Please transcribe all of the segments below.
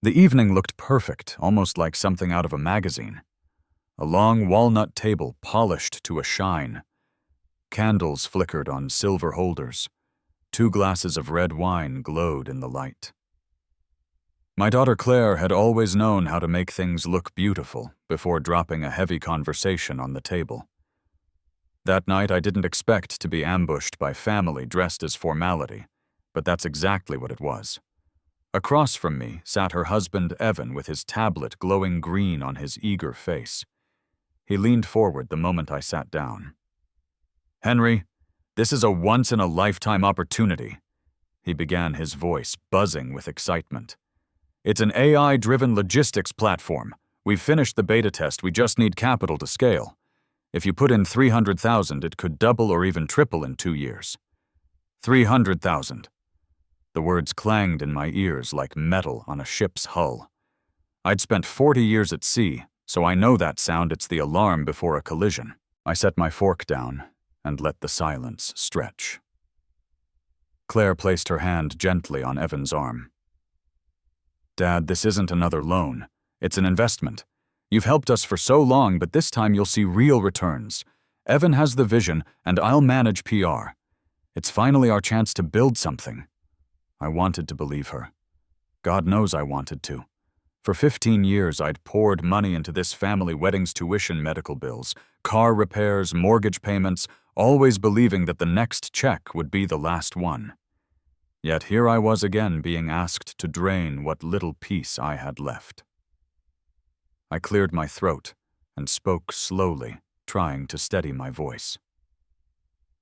The evening looked perfect, almost like something out of a magazine. A long walnut table polished to a shine. Candles flickered on silver holders. 2 glasses of red wine glowed in the light. My daughter Claire had always known how to make things look beautiful before dropping a heavy conversation on the table. That night I didn't expect to be ambushed by family dressed as formality, but that's exactly what it was. Across from me sat her husband Evan with his tablet glowing green on his eager face. He leaned forward the moment I sat down. "Henry, this is a once-in-a-lifetime opportunity," he began, his voice buzzing with excitement. "It's an AI-driven logistics platform. We've finished the beta test, we just need capital to scale. If you put in 300,000, it could double or even triple in 2 years. 300,000. The words clanged in my ears like metal on a ship's hull. I'd spent 40 years at sea, so I know that sound. It's the alarm before a collision. I set my fork down and let the silence stretch. Claire placed her hand gently on Evan's arm. "Dad, this isn't another loan. It's an investment. You've helped us for so long, but this time you'll see real returns. Evan has the vision, and I'll manage PR. It's finally our chance to build something." I wanted to believe her. God knows I wanted to. For 15 years, I'd poured money into this family wedding's tuition, medical bills, car repairs, mortgage payments, always believing that the next check would be the last one. Yet here I was again being asked to drain what little peace I had left. I cleared my throat and spoke slowly, trying to steady my voice.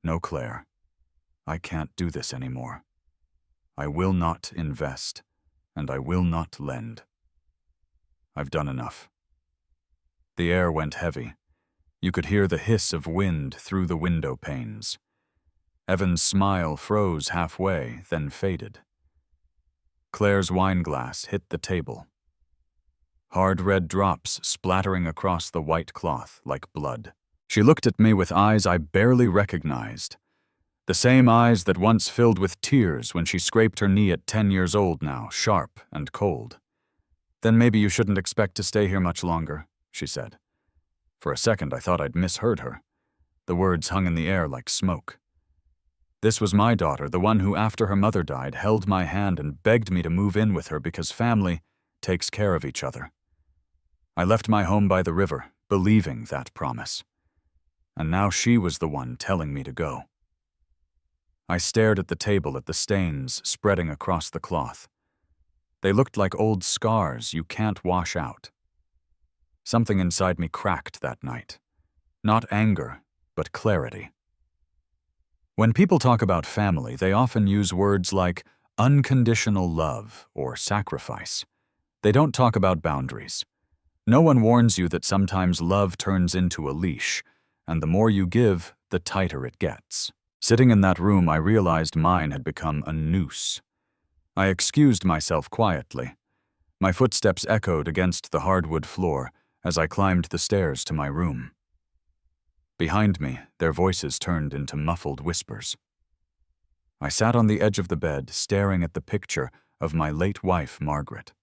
"No, Claire, I can't do this anymore. I will not invest, and I will not lend. I've done enough." The air went heavy. You could hear the hiss of wind through the window panes. Evan's smile froze halfway, then faded. Claire's wineglass hit the table. Hard red drops splattering across the white cloth like blood. She looked at me with eyes I barely recognized. The same eyes that once filled with tears when she scraped her knee at 10 years old now, sharp and cold. "Then maybe you shouldn't expect to stay here much longer," she said. For a second I thought I'd misheard her. The words hung in the air like smoke. This was my daughter, the one who, after her mother died, held my hand and begged me to move in with her because family takes care of each other. I left my home by the river, believing that promise. And now she was the one telling me to go. I stared at the table, at the stains spreading across the cloth. They looked like old scars you can't wash out. Something inside me cracked that night. Not anger, but clarity. When people talk about family, they often use words like unconditional love or sacrifice. They don't talk about boundaries. No one warns you that sometimes love turns into a leash, and the more you give, the tighter it gets. Sitting in that room, I realized mine had become a noose. I excused myself quietly. My footsteps echoed against the hardwood floor as I climbed the stairs to my room. Behind me, their voices turned into muffled whispers. I sat on the edge of the bed, staring at the picture of my late wife, Margaret.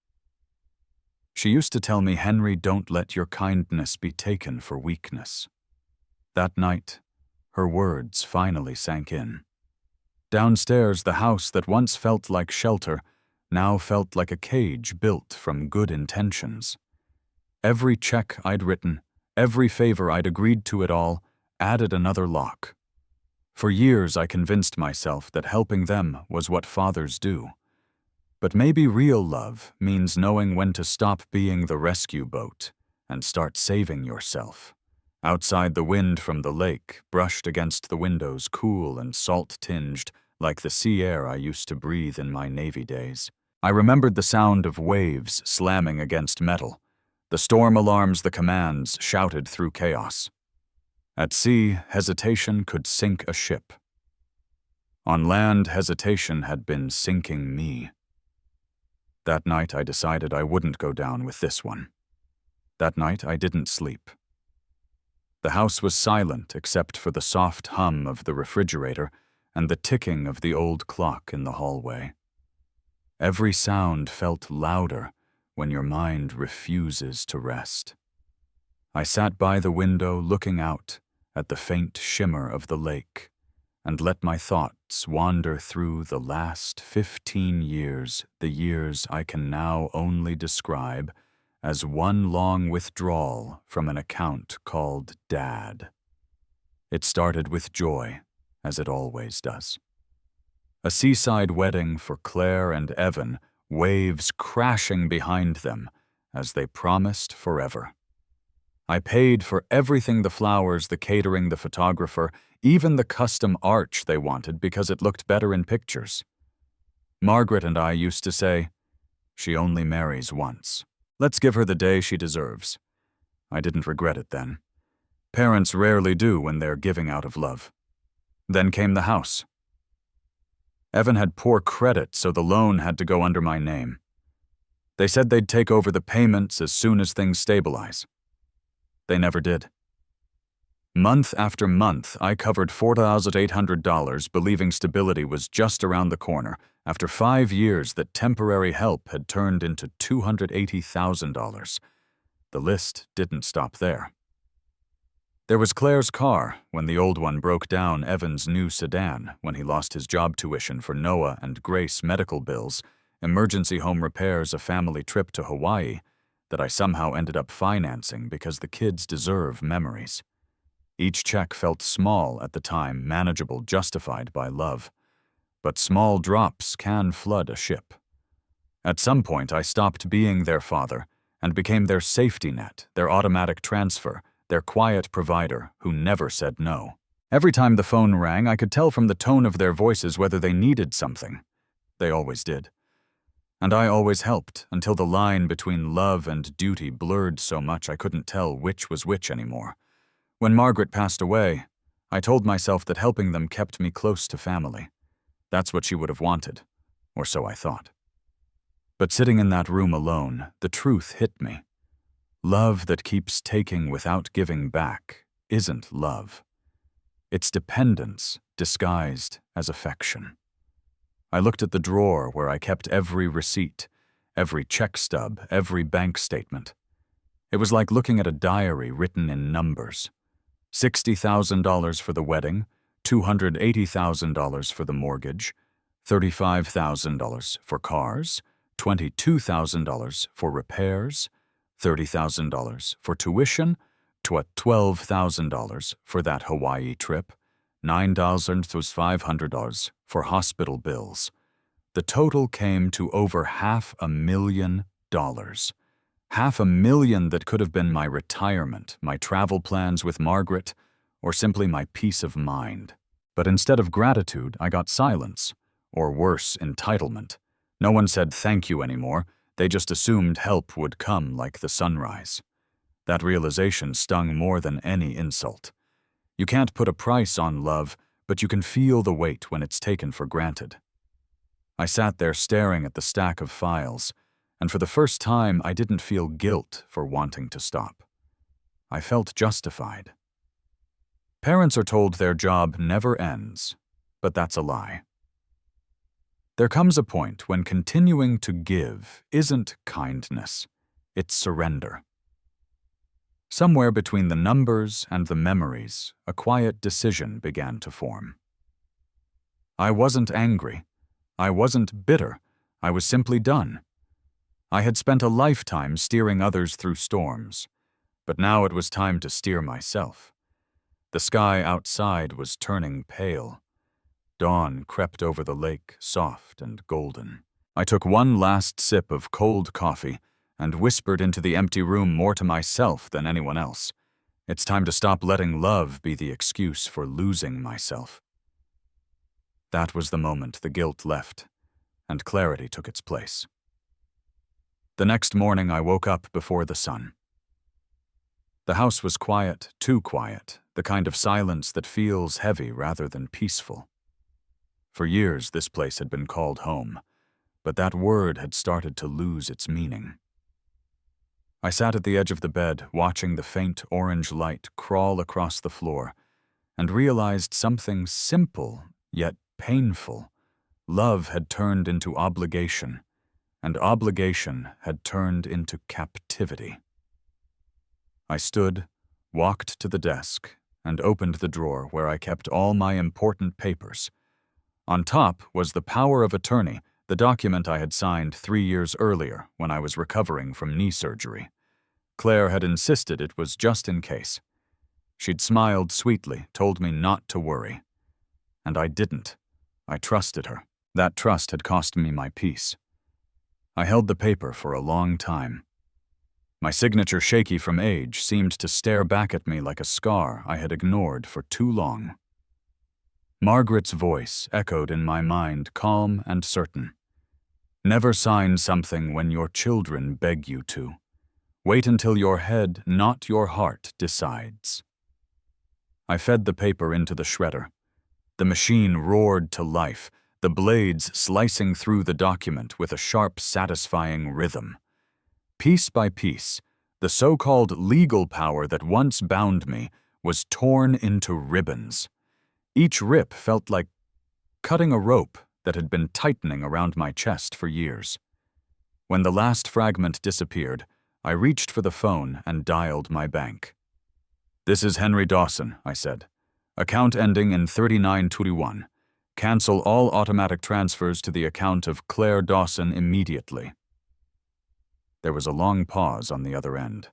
She used to tell me, "Henry, don't let your kindness be taken for weakness." That night, her words finally sank in. Downstairs, the house that once felt like shelter now felt like a cage built from good intentions. Every check I'd written, every favor I'd agreed to, it all added another lock. For years I convinced myself that helping them was what fathers do. But maybe real love means knowing when to stop being the rescue boat and start saving yourself. Outside, the wind from the lake brushed against the windows, cool and salt-tinged, like the sea air I used to breathe in my Navy days. I remembered the sound of waves slamming against metal, the storm alarms, the commands shouted through chaos. At sea, hesitation could sink a ship. On land, hesitation had been sinking me. That night, I decided I wouldn't go down with this one. That night, I didn't sleep. The house was silent except for the soft hum of the refrigerator and the ticking of the old clock in the hallway. Every sound felt louder, when your mind refuses to rest. I sat by the window looking out at the faint shimmer of the lake and let my thoughts wander through the last 15 years, the years I can now only describe as one long withdrawal from an account called Dad. It started with joy, as it always does. A seaside wedding for Claire and Evan, waves crashing behind them as they promised forever. I paid for everything, the flowers, the catering, the photographer, even the custom arch they wanted because it looked better in pictures. Margaret and I used to say, "She only marries once. Let's give her the day she deserves." I didn't regret it then. Parents rarely do when they're giving out of love. Then came the house. Evan had poor credit, so the loan had to go under my name. They said they'd take over the payments as soon as things stabilize. They never did. Month after month, I covered $4,800, believing stability was just around the corner, after 5 years that temporary help had turned into $280,000. The list didn't stop there. There was Claire's car when the old one broke down, Evan's new sedan when he lost his job tuition for Noah and Grace medical bills, emergency home repairs, a family trip to Hawaii that I somehow ended up financing because the kids deserve memories. Each check felt small at the time, manageable, justified by love. But small drops can flood a ship. At some point, I stopped being their father and became their safety net, their automatic transfer, their quiet provider who never said no. Every time the phone rang, I could tell from the tone of their voices whether they needed something. They always did. And I always helped until the line between love and duty blurred so much I couldn't tell which was which anymore. When Margaret passed away, I told myself that helping them kept me close to family. That's what she would have wanted, or so I thought. But sitting in that room alone, the truth hit me. Love that keeps taking without giving back isn't love. It's dependence disguised as affection. I looked at the drawer where I kept every receipt, every check stub, every bank statement. It was like looking at a diary written in numbers. $60,000 for the wedding, $280,000 for the mortgage, $35,000 for cars, $22,000 for repairs, $30,000 for tuition, $12,000 for that Hawaii trip, $9,500 for hospital bills. The total came to over $500,000. $500,000 that could have been my retirement, my travel plans with Margaret, or simply my peace of mind. But instead of gratitude, I got silence, or worse, entitlement. No one said thank you anymore. They just assumed help would come like the sunrise. That realization stung more than any insult. You can't put a price on love, but you can feel the weight when it's taken for granted. I sat there staring at the stack of files, and for the first time I didn't feel guilt for wanting to stop. I felt justified. Parents are told their job never ends, but that's a lie. There comes a point when continuing to give isn't kindness, it's surrender. Somewhere between the numbers and the memories, a quiet decision began to form. I wasn't angry. I wasn't bitter. I was simply done. I had spent a lifetime steering others through storms, but now it was time to steer myself. The sky outside was turning pale. Dawn crept over the lake, soft and golden. I took one last sip of cold coffee and whispered into the empty room more to myself than anyone else. It's time to stop letting love be the excuse for losing myself. That was the moment the guilt left, and clarity took its place. The next morning I woke up before the sun. The house was quiet, too quiet, the kind of silence that feels heavy rather than peaceful. For years this place had been called home, but that word had started to lose its meaning. I sat at the edge of the bed, watching the faint orange light crawl across the floor, and realized something simple, yet painful. Love had turned into obligation, and obligation had turned into captivity. I stood, walked to the desk, and opened the drawer where I kept all my important papers. On top was the power of attorney, the document I had signed 3 years earlier when I was recovering from knee surgery. Claire had insisted it was just in case. She'd smiled sweetly, told me not to worry. And I didn't. I trusted her. That trust had cost me my peace. I held the paper for a long time. My signature, shaky from age, seemed to stare back at me like a scar I had ignored for too long. Margaret's voice echoed in my mind, calm and certain. Never sign something when your children beg you to. Wait until your head, not your heart, decides. I fed the paper into the shredder. The machine roared to life, the blades slicing through the document with a sharp, satisfying rhythm. Piece by piece, the so-called legal power that once bound me was torn into ribbons. Each rip felt like cutting a rope that had been tightening around my chest for years. When the last fragment disappeared, I reached for the phone and dialed my bank. "This is Henry Dawson," I said. "Account ending in 3921. Cancel all automatic transfers to the account of Claire Dawson immediately." There was a long pause on the other end.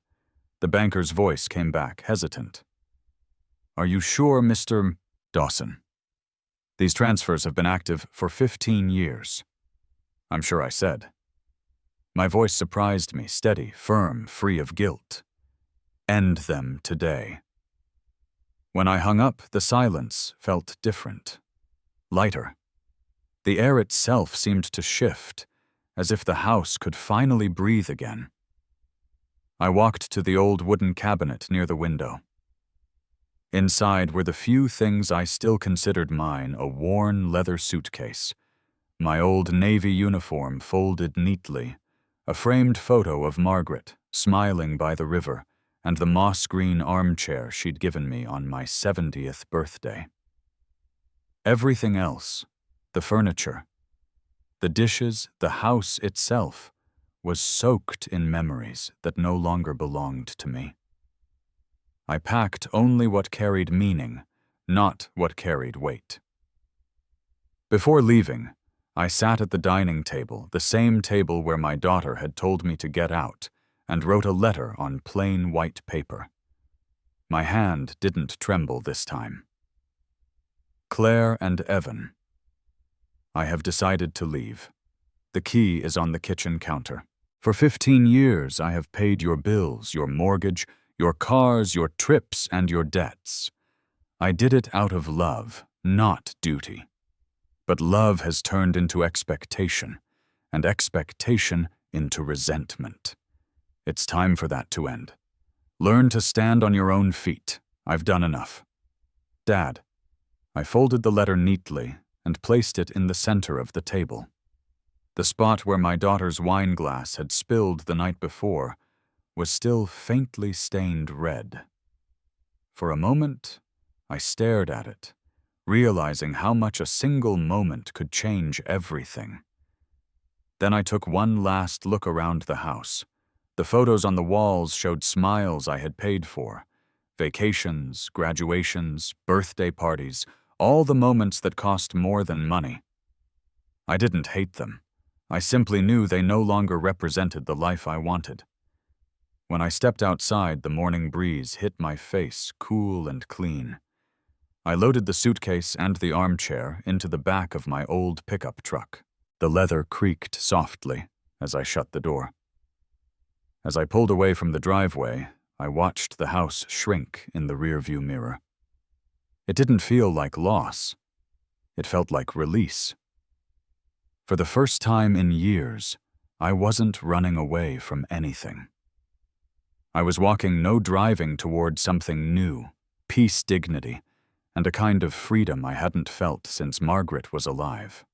The banker's voice came back, hesitant. "Are you sure, Mr. Dawson? These transfers have been active for 15 years. "I'm sure," I said. My voice surprised me, steady, firm, free of guilt. "End them today." When I hung up, the silence felt different. Lighter. The air itself seemed to shift, as if the house could finally breathe again. I walked to the old wooden cabinet near the window. Inside were the few things I still considered mine: a worn leather suitcase, my old Navy uniform folded neatly, a framed photo of Margaret, smiling by the river, and the moss-green armchair she'd given me on my 70th birthday. Everything else, the furniture, the dishes, the house itself, was soaked in memories that no longer belonged to me. I packed only what carried meaning, not what carried weight. Before leaving, I sat at the dining table, the same table where my daughter had told me to get out, and wrote a letter on plain white paper. My hand didn't tremble this time. Claire and Evan. I have decided to leave. The key is on the kitchen counter. For 15 years, I have paid your bills, your mortgage, your cars, your trips, and your debts. I did it out of love, not duty. But love has turned into expectation, and expectation into resentment. It's time for that to end. Learn to stand on your own feet. I've done enough. Dad. I folded the letter neatly and placed it in the center of the table. The spot where my daughter's wine glass had spilled the night before was still faintly stained red. For a moment, I stared at it, realizing how much a single moment could change everything. Then I took one last look around the house. The photos on the walls showed smiles I had paid for, vacations, graduations, birthday parties, all the moments that cost more than money. I didn't hate them. I simply knew they no longer represented the life I wanted. When I stepped outside, the morning breeze hit my face, cool and clean. I loaded the suitcase and the armchair into the back of my old pickup truck. The leather creaked softly as I shut the door. As I pulled away from the driveway, I watched the house shrink in the rearview mirror. It didn't feel like loss. It felt like release. For the first time in years, I wasn't running away from anything. I was walking, no driving, toward something new, peace, dignity, and a kind of freedom I hadn't felt since Margaret was alive.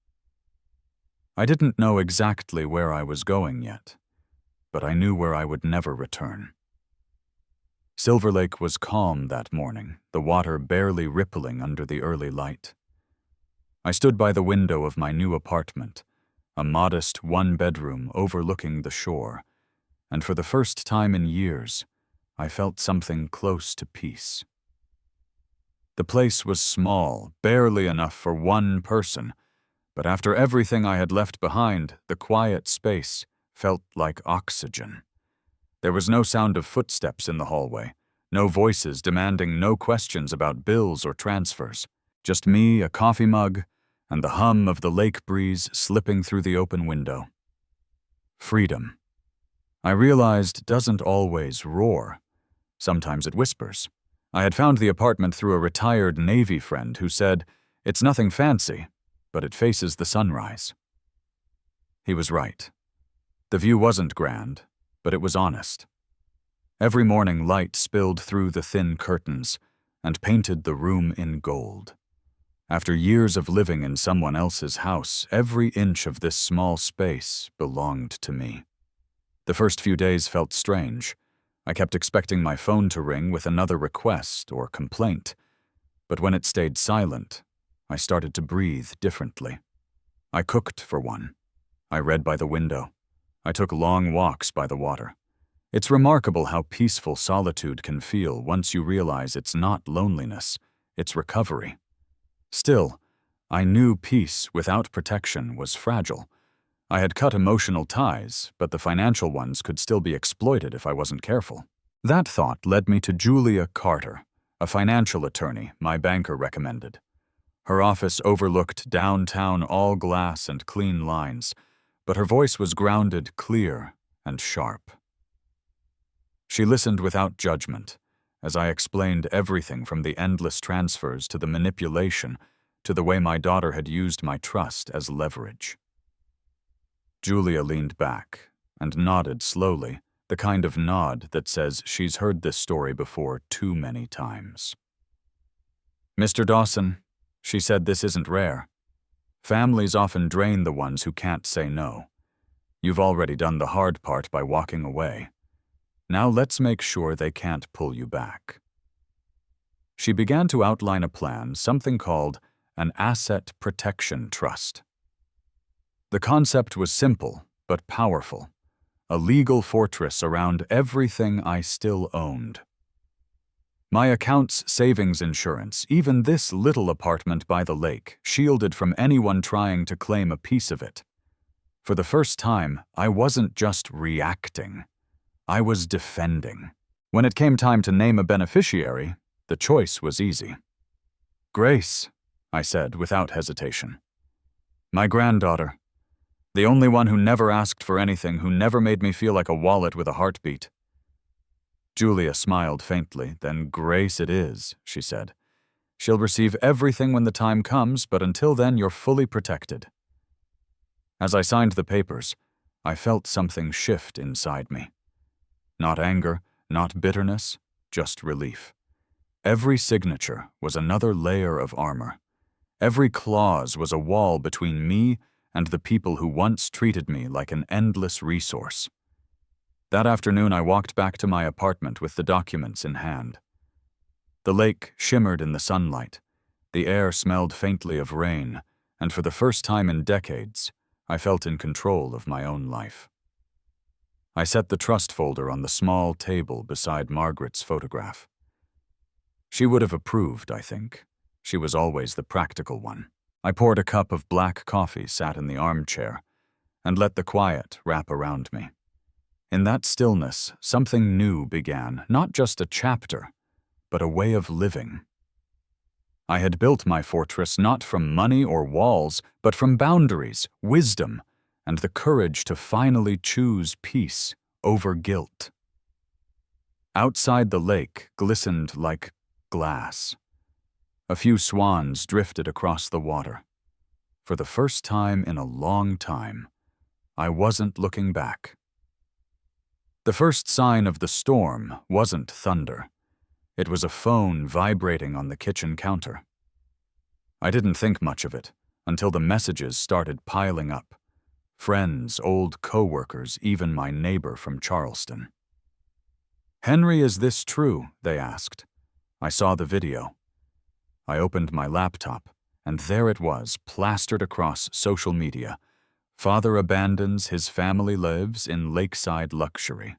I didn't know exactly where I was going yet, but I knew where I would never return. Silver Lake was calm that morning, the water barely rippling under the early light. I stood by the window of my new apartment, a modest one-bedroom overlooking the shore, and for the first time in years, I felt something close to peace. The place was small, barely enough for one person, but after everything I had left behind, the quiet space felt like oxygen. There was no sound of footsteps in the hallway, no voices demanding no questions about bills or transfers, just me, a coffee mug, and the hum of the lake breeze slipping through the open window. Freedom, I realized, doesn't always roar. Sometimes it whispers. I had found the apartment through a retired Navy friend who said, "It's nothing fancy, but it faces the sunrise." He was right. The view wasn't grand, but it was honest. Every morning light spilled through the thin curtains and painted the room in gold. After years of living in someone else's house, every inch of this small space belonged to me. The first few days felt strange. I kept expecting my phone to ring with another request or complaint, but when it stayed silent, I started to breathe differently. I cooked for one. I read by the window. I took long walks by the water. It's remarkable how peaceful solitude can feel once you realize it's not loneliness, it's recovery. Still, I knew peace without protection was fragile. I had cut emotional ties, but the financial ones could still be exploited if I wasn't careful. That thought led me to Julia Carter, a financial attorney my banker recommended. Her office overlooked downtown, all glass and clean lines, but her voice was grounded, clear, and sharp. She listened without judgment, as I explained everything from the endless transfers to the manipulation to the way my daughter had used my trust as leverage. Julia leaned back and nodded slowly, the kind of nod that says she's heard this story before too many times. "Mr. Dawson," she said, "this isn't rare. Families often drain the ones who can't say no. You've already done the hard part by walking away. Now let's make sure they can't pull you back." She began to outline a plan, something called an asset protection trust. The concept was simple but powerful, a legal fortress around everything I still owned. My account's savings insurance, even this little apartment by the lake, shielded from anyone trying to claim a piece of it. For the first time, I wasn't just reacting. I was defending. When it came time to name a beneficiary, the choice was easy. "Grace," I said without hesitation. "My granddaughter. The only one who never asked for anything, who never made me feel like a wallet with a heartbeat." Julia smiled faintly. "Then Grace it is," she said. "She'll receive everything when the time comes, but until then you're fully protected." As I signed the papers, I felt something shift inside me. Not anger, not bitterness, just relief. Every signature was another layer of armor. Every clause was a wall between me and the people who once treated me like an endless resource. That afternoon, I walked back to my apartment with the documents in hand. The lake shimmered in the sunlight. The air smelled faintly of rain, and for the first time in decades, I felt in control of my own life. I set the trust folder on the small table beside Margaret's photograph. She would have approved, I think. She was always the practical one. I poured a cup of black coffee, sat in the armchair, and let the quiet wrap around me. In that stillness, something new began, not just a chapter, but a way of living. I had built my fortress not from money or walls, but from boundaries, wisdom, and the courage to finally choose peace over guilt. Outside the lake glistened like glass. A few swans drifted across the water. For the first time in a long time, I wasn't looking back. The first sign of the storm wasn't thunder. It was a phone vibrating on the kitchen counter. I didn't think much of it until the messages started piling up. Friends, old co-workers, even my neighbor from Charleston. "Henry, is this true?" they asked. I saw the video. I opened my laptop, and there it was, plastered across social media. Father abandons his family lives in lakeside luxury.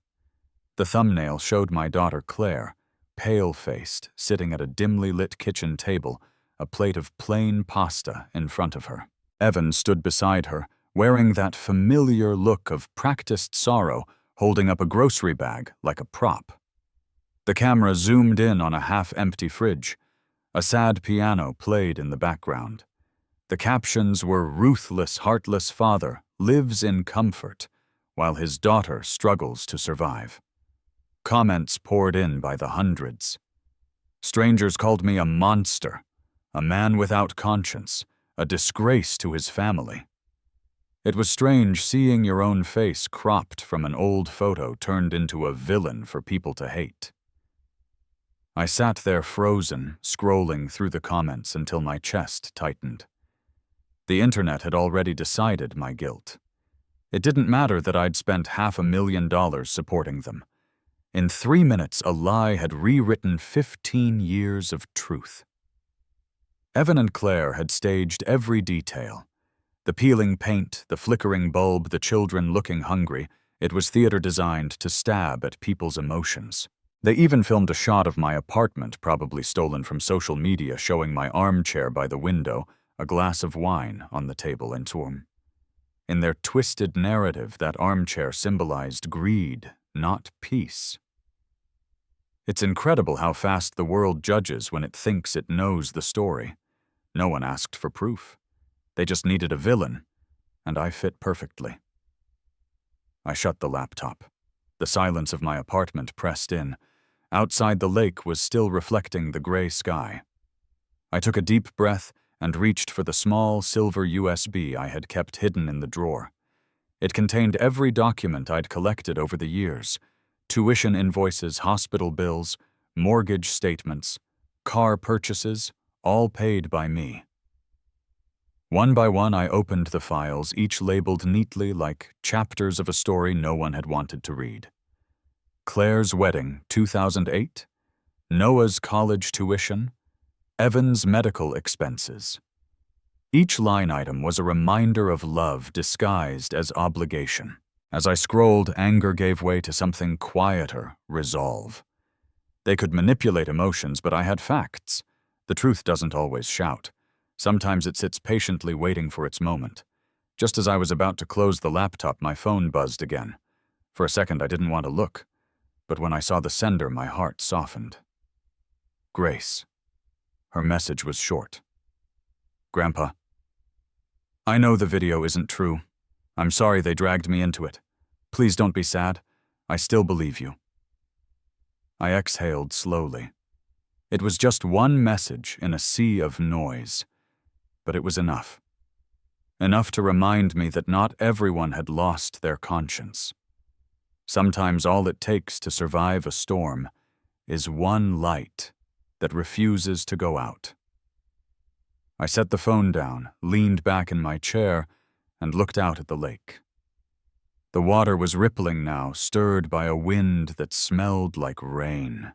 The thumbnail showed my daughter Claire, pale-faced, sitting at a dimly lit kitchen table, a plate of plain pasta in front of her. Evan stood beside her, wearing that familiar look of practiced sorrow, holding up a grocery bag like a prop. The camera zoomed in on a half-empty fridge. A sad piano played in the background. The captions were "Ruthless, heartless father lives in comfort, while his daughter struggles to survive." Comments poured in by the hundreds. Strangers called me a monster, a man without conscience, a disgrace to his family. It was strange seeing your own face cropped from an old photo turned into a villain for people to hate. I sat there frozen, scrolling through the comments until my chest tightened. The internet had already decided my guilt. It didn't matter that I'd spent $500,000 supporting them. In 3 minutes, a lie had rewritten 15 years of truth. Evan and Claire had staged every detail. The peeling paint, the flickering bulb, the children looking hungry. It was theater designed to stab at people's emotions. They even filmed a shot of my apartment, probably stolen from social media, showing my armchair by the window, a glass of wine on the table, and Torm. In their twisted narrative, that armchair symbolized greed, not peace. It's incredible how fast the world judges when it thinks it knows the story. No one asked for proof. They just needed a villain, and I fit perfectly. I shut the laptop. The silence of my apartment pressed in. Outside, the lake was still reflecting the gray sky. I took a deep breath and reached for the small silver USB I had kept hidden in the drawer. It contained every document I'd collected over the years: tuition invoices, hospital bills, mortgage statements, car purchases, all paid by me. One by one, I opened the files, each labeled neatly like chapters of a story no one had wanted to read. Claire's wedding, 2008. Noah's college tuition. Evan's medical expenses. Each line item was a reminder of love disguised as obligation. As I scrolled, anger gave way to something quieter: resolve. They could manipulate emotions, but I had facts. The truth doesn't always shout. Sometimes it sits patiently waiting for its moment. Just as I was about to close the laptop, my phone buzzed again. For a second, I didn't want to look, but when I saw the sender, my heart softened. Grace. Her message was short. Grandpa, I know the video isn't true. I'm sorry they dragged me into it. Please don't be sad. I still believe you. I exhaled slowly. It was just one message in a sea of noise, but it was enough. Enough to remind me that not everyone had lost their conscience. Sometimes all it takes to survive a storm is one light that refuses to go out. I set the phone down, leaned back in my chair, and looked out at the lake. The water was rippling now, stirred by a wind that smelled like rain.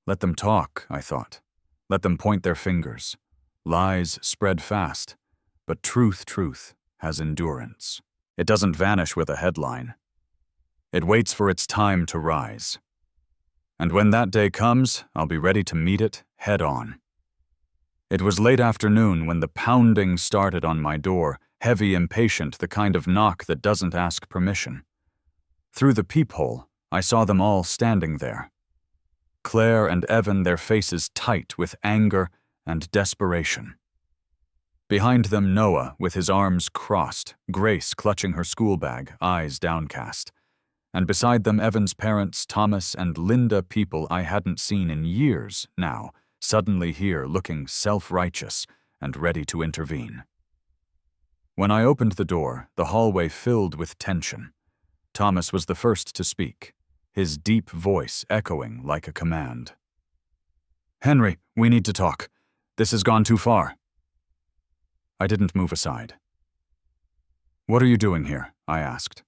Let them talk, I thought. Let them point their fingers. Lies spread fast, but truth has endurance. It doesn't vanish with a headline. It waits for its time to rise. And when that day comes, I'll be ready to meet it head on. It was late afternoon when the pounding started on my door, heavy, impatient, the kind of knock that doesn't ask permission. Through the peephole, I saw them all standing there. Claire and Evan, their faces tight with anger and desperation. Behind them, Noah, with his arms crossed, Grace clutching her school bag, eyes downcast. And beside them, Evan's parents, Thomas and Linda, people I hadn't seen in years now, suddenly here, looking self-righteous and ready to intervene. When I opened the door, the hallway filled with tension. Thomas was the first to speak, his deep voice echoing like a command. "Henry, we need to talk. This has gone too far." I didn't move aside. "What are you doing here?" I asked.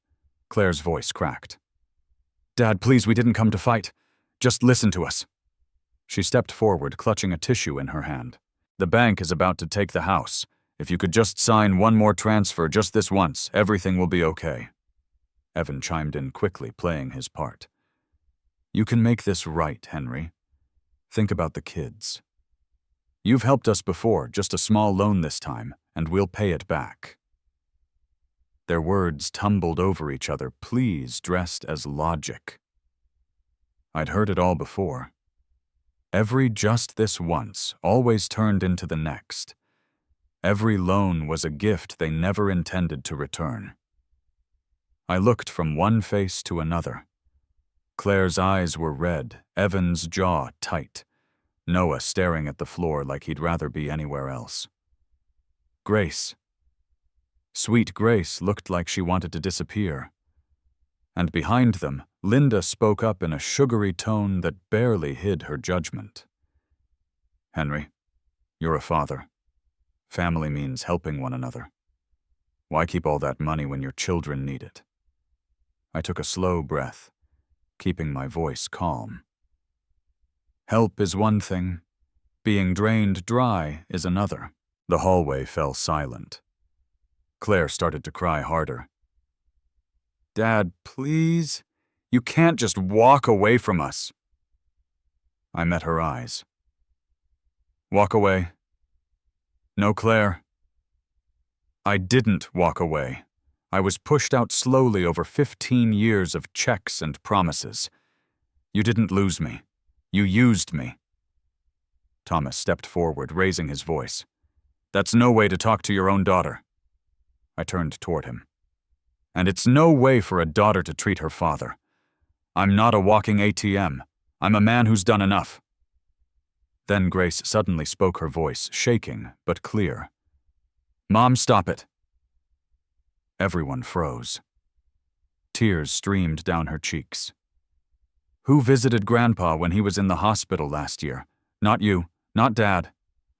Claire's voice cracked. "Dad, please, we didn't come to fight. Just listen to us." She stepped forward, clutching a tissue in her hand. "The bank is about to take the house. If you could just sign one more transfer just this once, everything will be okay. Evan chimed in quickly, playing his part. You can make this right, Henry. Think about the kids. You've helped us before, just a small loan this time, and we'll pay it back. Their words tumbled over each other, pleas dressed as logic. I'd heard it all before. Every just this once always turned into the next. Every loan was a gift they never intended to return. I looked from one face to another. Claire's eyes were red, Evan's jaw tight, Noah staring at the floor like he'd rather be anywhere else. Grace. Sweet Grace looked like she wanted to disappear. And behind them, Linda spoke up in a sugary tone that barely hid her judgment. Henry, you're a father. Family means helping one another. Why keep all that money when your children need it? I took a slow breath, keeping my voice calm. Help is one thing. Being drained dry is another. The hallway fell silent. Claire started to cry harder. Dad, please. You can't just walk away from us. I met her eyes. Walk away. No, Claire. I didn't walk away. I was pushed out slowly over 15 years of checks and promises. You didn't lose me. You used me. Thomas stepped forward, raising his voice. That's no way to talk to your own daughter. I turned toward him. And it's no way for a daughter to treat her father. I'm not a walking ATM. I'm a man who's done enough. Then Grace suddenly spoke, her voice shaking but clear. Mom, stop it. Everyone froze. Tears streamed down her cheeks. Who visited Grandpa when he was in the hospital last year? Not you, not Dad,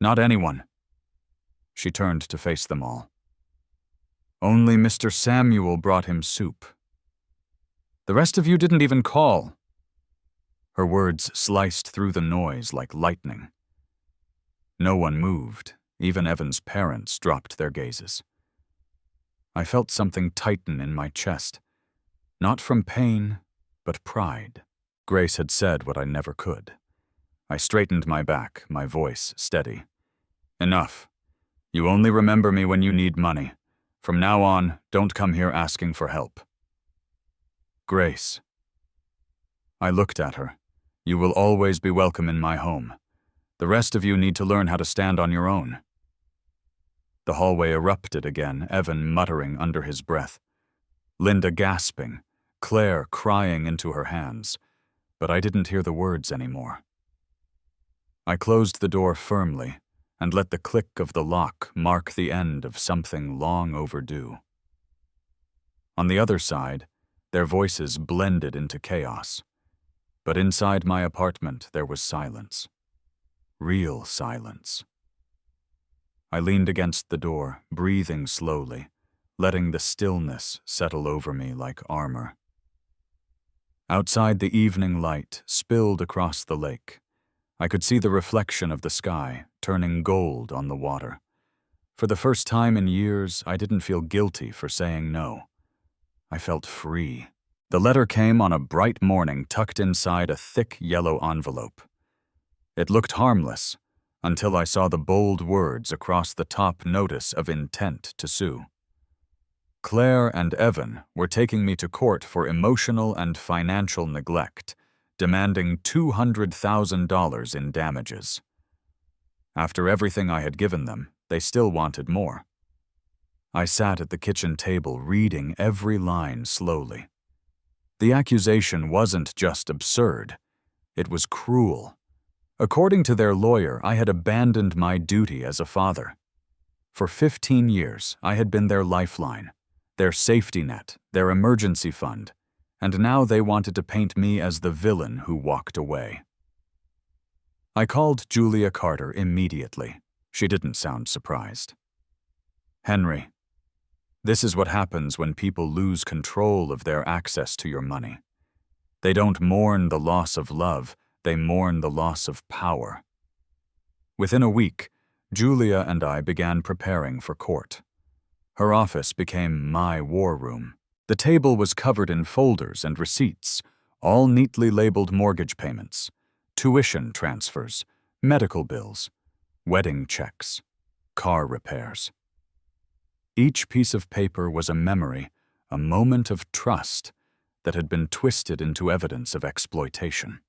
not anyone. She turned to face them all. Only Mr. Samuel brought him soup. The rest of you didn't even call. Her words sliced through the noise like lightning. No one moved. Even Evan's parents dropped their gazes. I felt something tighten in my chest, not from pain, but pride. Grace had said what I never could. I straightened my back, my voice steady. Enough. You only remember me when you need money. From now on, don't come here asking for help. Grace. I looked at her. You will always be welcome in my home. The rest of you need to learn how to stand on your own. The hallway erupted again, Evan muttering under his breath. Linda gasping, Claire crying into her hands. But I didn't hear the words anymore. I closed the door firmly and let the click of the lock mark the end of something long overdue. On the other side, their voices blended into chaos. But inside my apartment there was silence. Real silence. I leaned against the door, breathing slowly, letting the stillness settle over me like armor. Outside, the evening light spilled across the lake. I could see the reflection of the sky, turning gold on the water. For the first time in years, I didn't feel guilty for saying no. I felt free. The letter came on a bright morning tucked inside a thick yellow envelope. It looked harmless, until I saw the bold words across the top notice of intent to sue. Claire and Evan were taking me to court for emotional and financial neglect, demanding $200,000 in damages. After everything I had given them, they still wanted more. I sat at the kitchen table reading every line slowly. The accusation wasn't just absurd, it was cruel. According to their lawyer, I had abandoned my duty as a father. For 15 years, I had been their lifeline, their safety net, their emergency fund, and now they wanted to paint me as the villain who walked away. I called Julia Carter immediately. She didn't sound surprised. Henry, this is what happens when people lose control of their access to your money. They don't mourn the loss of love, they mourn the loss of power. Within a week, Julia and I began preparing for court. Her office became my war room. The table was covered in folders and receipts, all neatly labeled mortgage payments, tuition transfers, medical bills, wedding checks, car repairs. Each piece of paper was a memory, a moment of trust that had been twisted into evidence of exploitation.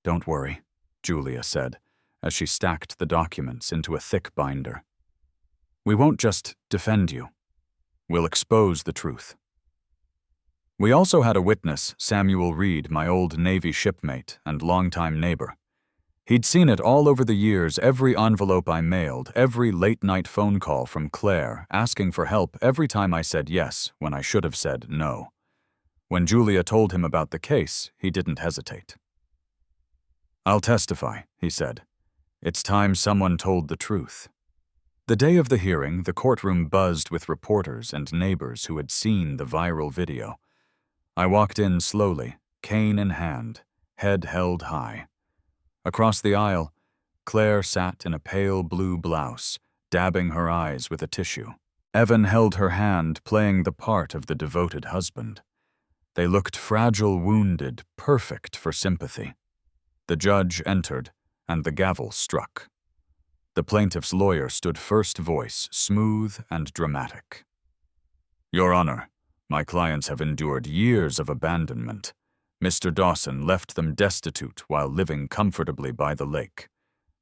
"Don't worry," Julia said, as she stacked the documents into a thick binder. "We won't just defend you. We'll expose the truth." We also had a witness, Samuel Reed, my old Navy shipmate and longtime neighbor. He'd seen it all over the years, every envelope I mailed, every late-night phone call from Claire, asking for help every time I said yes when I should have said no. When Julia told him about the case, he didn't hesitate. "I'll testify," he said. "It's time someone told the truth." The day of the hearing, the courtroom buzzed with reporters and neighbors who had seen the viral video. I walked in slowly, cane in hand, head held high. Across the aisle, Claire sat in a pale blue blouse, dabbing her eyes with a tissue. Evan held her hand, playing the part of the devoted husband. They looked fragile, wounded, perfect for sympathy. The judge entered, and the gavel struck. The plaintiff's lawyer stood first voice, smooth and dramatic. "Your Honor, my clients have endured years of abandonment. Mr. Dawson left them destitute while living comfortably by the lake.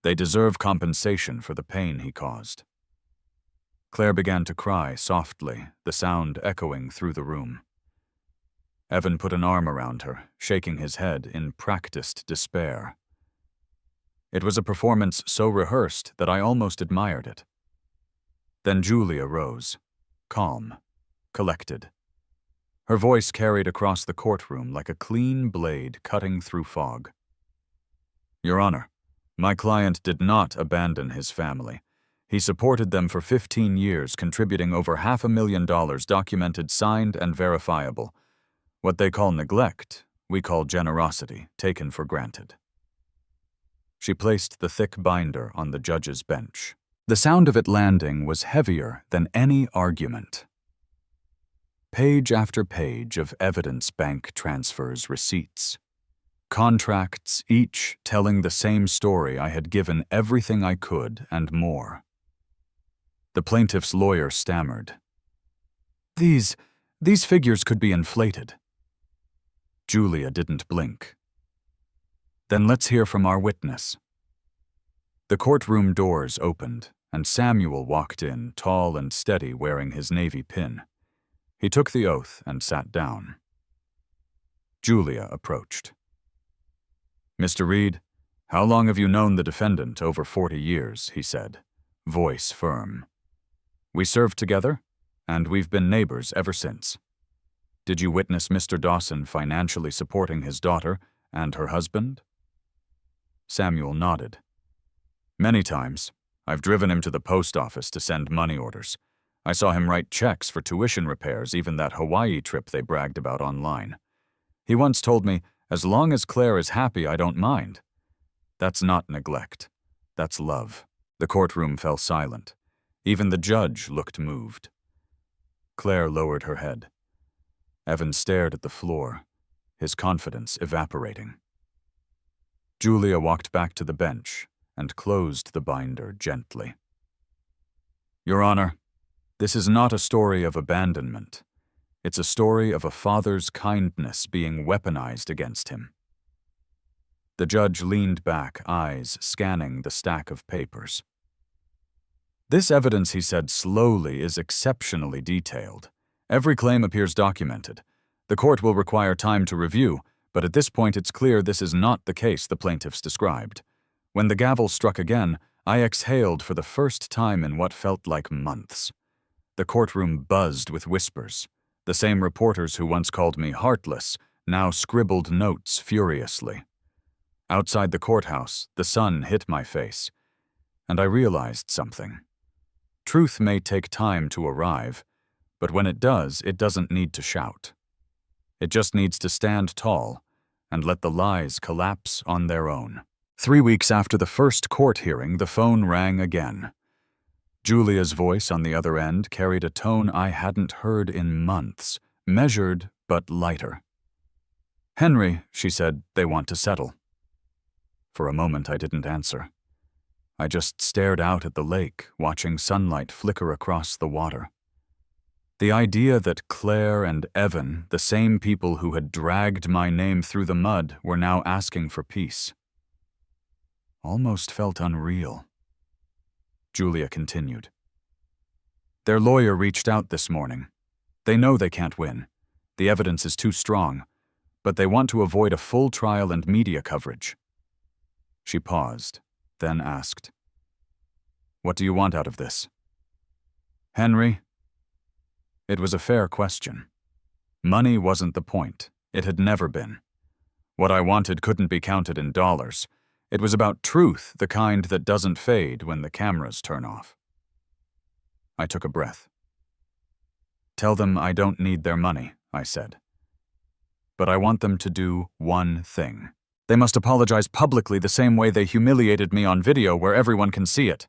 They deserve compensation for the pain he caused." Claire began to cry softly, the sound echoing through the room. Evan put an arm around her, shaking his head in practiced despair. It was a performance so rehearsed that I almost admired it. Then Julia rose, calm, collected. Her voice carried across the courtroom like a clean blade cutting through fog. "Your Honor, my client did not abandon his family. He supported them for 15 years, contributing over $500,000 documented, signed, and verifiable. What they call neglect, we call generosity, taken for granted." She placed the thick binder on the judge's bench. The sound of it landing was heavier than any argument. Page after page of evidence, bank transfers, receipts. Contracts, each telling the same story. I had given everything I could and more. The plaintiff's lawyer stammered. These figures could be inflated." Julia didn't blink. "Then let's hear from our witness." The courtroom doors opened, and Samuel walked in, tall and steady, wearing his Navy pin. He took the oath and sat down. Julia approached. "Mr. Reed, how long have you known the defendant?" "Over 40 years, he said, voice firm. "We served together, and we've been neighbors ever since. Did you witness Mr. Dawson financially supporting his daughter and her husband?" Samuel nodded. "Many times. I've driven him to the post office to send money orders. I saw him write checks for tuition repairs, even that Hawaii trip they bragged about online. He once told me, 'As long as Claire is happy, I don't mind.' That's not neglect. That's love." The courtroom fell silent. Even the judge looked moved. Claire lowered her head. Evan stared at the floor, his confidence evaporating. Julia walked back to the bench and closed the binder gently. "Your Honor, this is not a story of abandonment. It's a story of a father's kindness being weaponized against him." The judge leaned back, eyes scanning the stack of papers. "This evidence," he said slowly, "is exceptionally detailed. Every claim appears documented. The court will require time to review, but at this point it's clear this is not the case the plaintiffs described. When the gavel struck again, I exhaled for the first time in what felt like months. The courtroom buzzed with whispers. The same reporters who once called me heartless now scribbled notes furiously. Outside the courthouse, the sun hit my face, and I realized something. Truth may take time to arrive, but when it does, it doesn't need to shout. It just needs to stand tall and let the lies collapse on their own. 3 weeks after the first court hearing, the phone rang again. Julia's voice on the other end carried a tone I hadn't heard in months, measured but lighter. "Henry," she said, "they want to settle." For a moment I didn't answer. I just stared out at the lake, watching sunlight flicker across the water. The idea that Claire and Evan, the same people who had dragged my name through the mud, were now asking for peace, almost felt unreal. Julia continued. "Their lawyer reached out this morning. They know they can't win. The evidence is too strong, but they want to avoid a full trial and media coverage." She paused, then asked, "What do you want out of this?" "Henry?" It was a fair question. Money wasn't the point. It had never been. What I wanted couldn't be counted in dollars. It was about truth, the kind that doesn't fade when the cameras turn off. I took a breath. "Tell them I don't need their money," I said. "But I want them to do one thing. They must apologize publicly the same way they humiliated me on video where everyone can see it."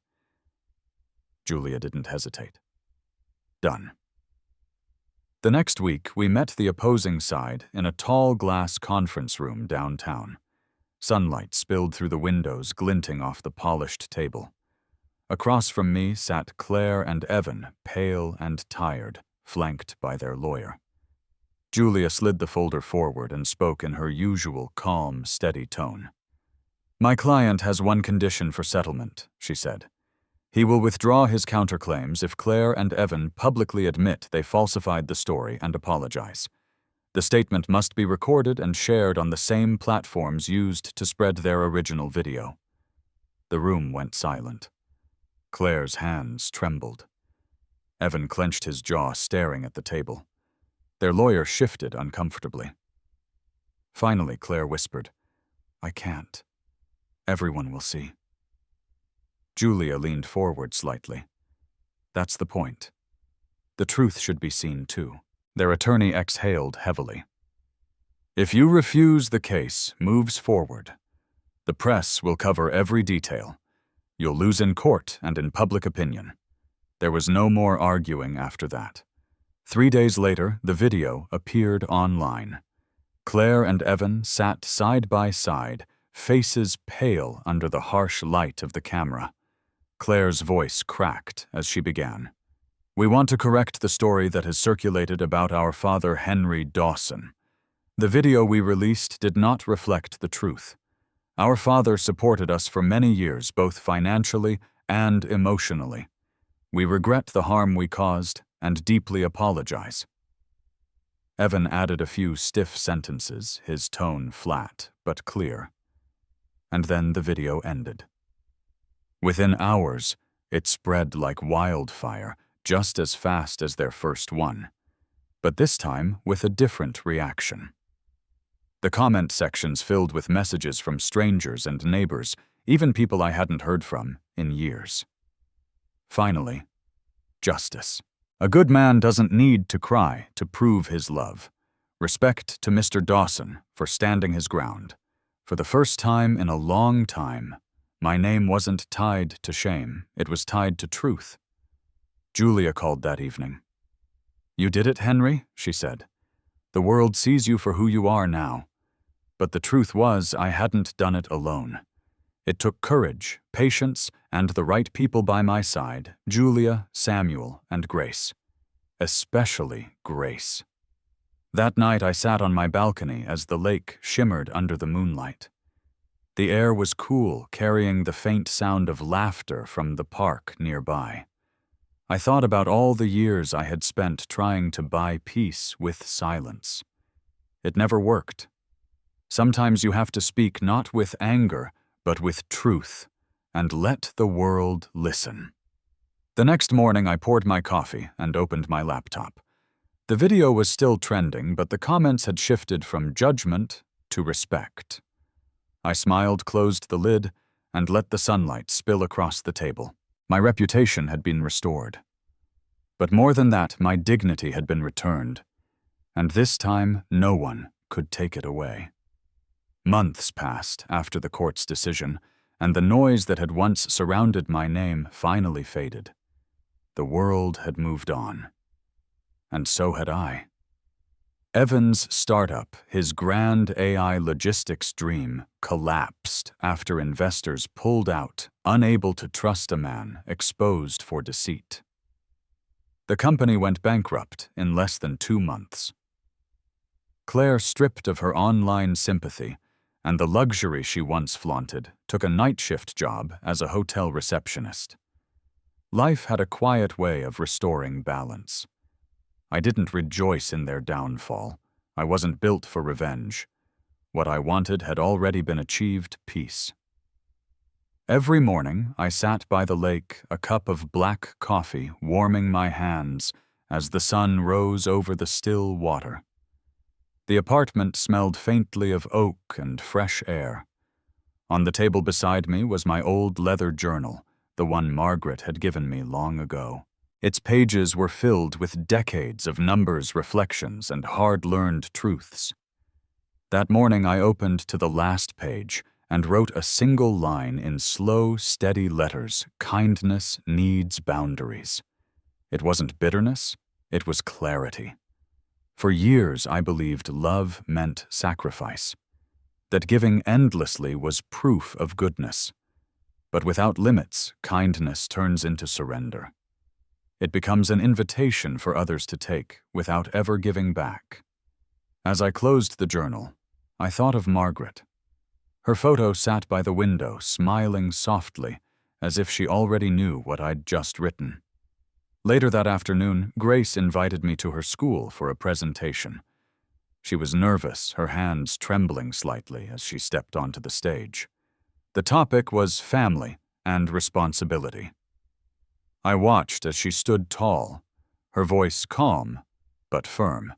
Julia didn't hesitate. "Done." The next week, we met the opposing side in a tall glass conference room downtown. Sunlight spilled through the windows, glinting off the polished table. Across from me sat Claire and Evan, pale and tired, flanked by their lawyer. Julia slid the folder forward and spoke in her usual calm, steady tone. "My client has one condition for settlement," she said. "He will withdraw his counterclaims if Claire and Evan publicly admit they falsified the story and apologize. The statement must be recorded and shared on the same platforms used to spread their original video." The room went silent. Claire's hands trembled. Evan clenched his jaw, staring at the table. Their lawyer shifted uncomfortably. Finally, Claire whispered, "I can't. Everyone will see." Julia leaned forward slightly. "That's the point. The truth should be seen too." Their attorney exhaled heavily. "If you refuse, the case moves forward. The press will cover every detail. You'll lose in court and in public opinion." There was no more arguing after that. 3 days later, the video appeared online. Claire and Evan sat side by side, faces pale under the harsh light of the camera. Claire's voice cracked as she began. "We want to correct the story that has circulated about our father Henry Dawson. The video we released did not reflect the truth. Our father supported us for many years, both financially and emotionally. We regret the harm we caused and deeply apologize." Evan added a few stiff sentences, his tone flat but clear. And then the video ended. Within hours, it spread like wildfire, just as fast as their first one, but this time with a different reaction. The comment sections filled with messages from strangers and neighbors, even people I hadn't heard from in years. Finally, justice. A good man doesn't need to cry to prove his love. Respect to Mr. Dawson for standing his ground. For the first time in a long time, my name wasn't tied to shame, it was tied to truth. Julia called that evening. "You did it, Henry," she said. "The world sees you for who you are now. But the truth was, I hadn't done it alone. It took courage, patience, and the right people by my side, Julia, Samuel, and Grace. Especially Grace. That night I sat on my balcony as the lake shimmered under the moonlight. The air was cool, carrying the faint sound of laughter from the park nearby. I thought about all the years I had spent trying to buy peace with silence. It never worked. Sometimes you have to speak not with anger, but with truth, and let the world listen. The next morning I poured my coffee and opened my laptop. The video was still trending, but the comments had shifted from judgment to respect. I smiled, closed the lid, and let the sunlight spill across the table. My reputation had been restored. But more than that, my dignity had been returned, and this time no one could take it away. Months passed after the court's decision, and the noise that had once surrounded my name finally faded. The world had moved on. And so had I. Evan's startup, his grand AI logistics dream, collapsed after investors pulled out, unable to trust a man exposed for deceit. The company went bankrupt in less than 2 months. Claire, stripped of her online sympathy and the luxury she once flaunted, took a night shift job as a hotel receptionist. Life had a quiet way of restoring balance. I didn't rejoice in their downfall. I wasn't built for revenge. What I wanted had already been achieved: peace. Every morning, I sat by the lake, a cup of black coffee warming my hands as the sun rose over the still water. The apartment smelled faintly of oak and fresh air. On the table beside me was my old leather journal, the one Margaret had given me long ago. Its pages were filled with decades of numbers, reflections, and hard-learned truths. That morning I opened to the last page and wrote a single line in slow, steady letters: kindness needs boundaries. It wasn't bitterness, it was clarity. For years I believed love meant sacrifice, that giving endlessly was proof of goodness. But without limits, kindness turns into surrender. It becomes an invitation for others to take without ever giving back. As I closed the journal, I thought of Margaret. Her photo sat by the window, smiling softly, as if she already knew what I'd just written. Later that afternoon, Grace invited me to her school for a presentation. She was nervous, her hands trembling slightly as she stepped onto the stage. The topic was family and responsibility. I watched as she stood tall, her voice calm but firm.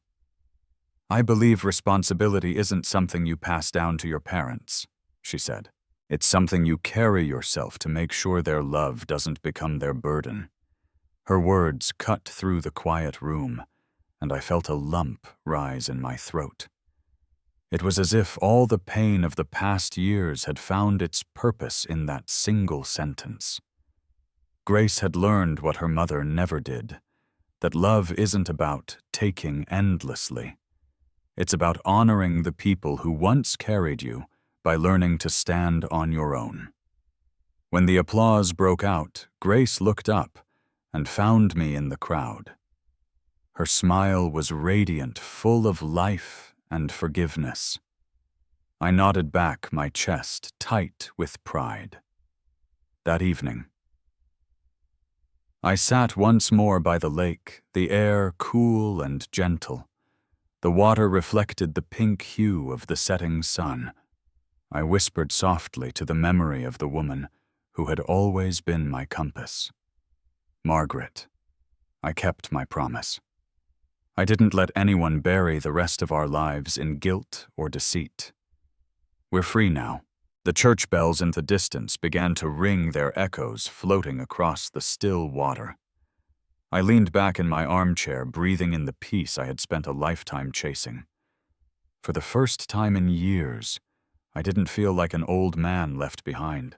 "I believe responsibility isn't something you pass down to your parents," she said. "It's something you carry yourself to make sure their love doesn't become their burden." Her words cut through the quiet room, and I felt a lump rise in my throat. It was as if all the pain of the past years had found its purpose in that single sentence. Grace had learned what her mother never did, that love isn't about taking endlessly. It's about honoring the people who once carried you by learning to stand on your own. When the applause broke out, Grace looked up and found me in the crowd. Her smile was radiant, full of life and forgiveness. I nodded back, my chest tight with pride. That evening, I sat once more by the lake, the air cool and gentle. The water reflected the pink hue of the setting sun. I whispered softly to the memory of the woman who had always been my compass. Margaret. I kept my promise. I didn't let anyone bury the rest of our lives in guilt or deceit. We're free now. The church bells in the distance began to ring their echoes, floating across the still water. I leaned back in my armchair, breathing in the peace I had spent a lifetime chasing. For the first time in years, I didn't feel like an old man left behind.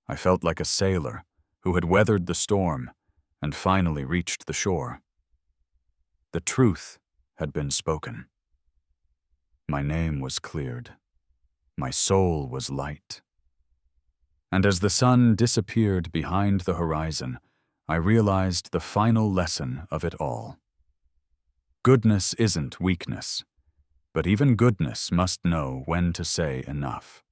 I felt like a sailor who had weathered the storm and finally reached the shore. The truth had been spoken. My name was cleared. My soul was light. And as the sun disappeared behind the horizon, I realized the final lesson of it all. Goodness isn't weakness, but even goodness must know when to say enough.